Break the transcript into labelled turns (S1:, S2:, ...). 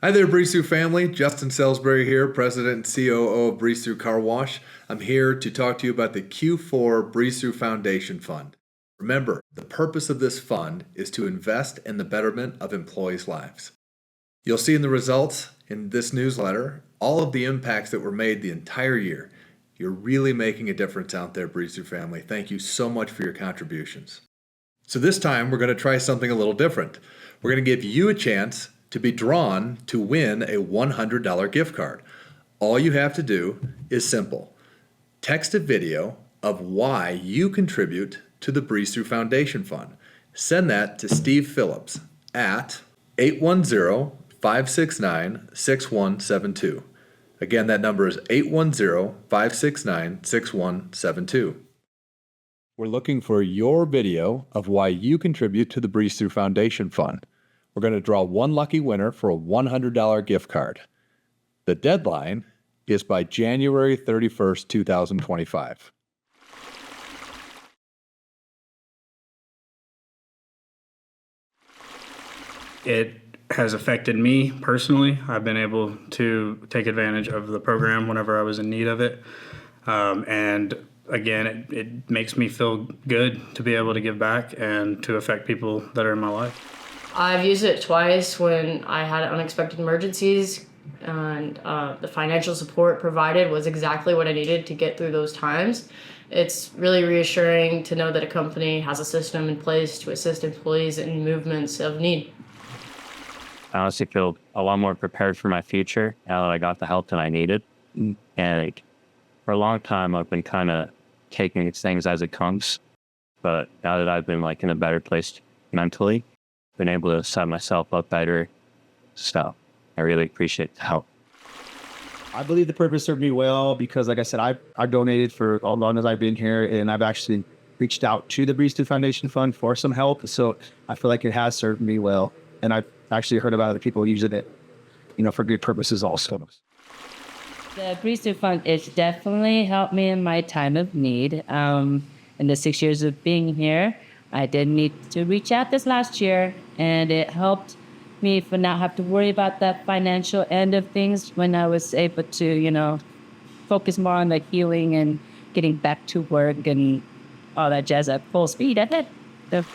S1: Hi there, Brisu family. Justin Salisbury here, President and COO of Brisu Car Wash. I'm here to talk to you about the Q4 Brisu Foundation Fund. Remember, the purpose of this fund is to invest in the betterment of employees' lives. You'll see in the results in this newsletter all of the impacts that were made the entire year. You're really making a difference out there, Brisu family. Thank you so much for your contributions. So this time, we're going to try something a little different. We're going to give you a chance to be drawn to win a $100 gift card. All you have to do is simple. Text a video of why you contribute to the Brisu Foundation Fund. Send that to Steve Phillips at 810-569-6172. Again, that number is 810-569-6172. We're looking for your video of why you contribute to the Brisu Foundation Fund. We're going to draw one lucky winner for a $100 gift card. The deadline is by January 31st, 2025.
S2: It has affected me personally. I've been able to take advantage of the program whenever I was in need of it. And again, it makes me feel good to be able to give back and to affect people that are in my life.
S3: I've used it twice when I had unexpected emergencies, and the financial support provided was exactly what I needed to get through those times. It's really reassuring to know that a company has a system in place to assist employees in movements of need.
S4: I honestly feel a lot more prepared for my future now that I got the help that I needed. And for a long time, I've been kind of taking these things as it comes. But now that I've been in a better place mentally, been able to set myself up better, so I really appreciate the help.
S5: I believe the purpose served me well because, like I said, I donated for as long as I've been here, and I've actually reached out to the Brisu Foundation Fund for some help. So I feel like it has served me well, and I've actually heard about other people using it, for good purposes also.
S6: The Brisu Fund has definitely helped me in my time of need. In the 6 years of being here, I did need to reach out this last year, and it helped me for not have to worry about that financial end of things when I was able to, focus more on the healing and getting back to work and all that jazz at full speed. I had the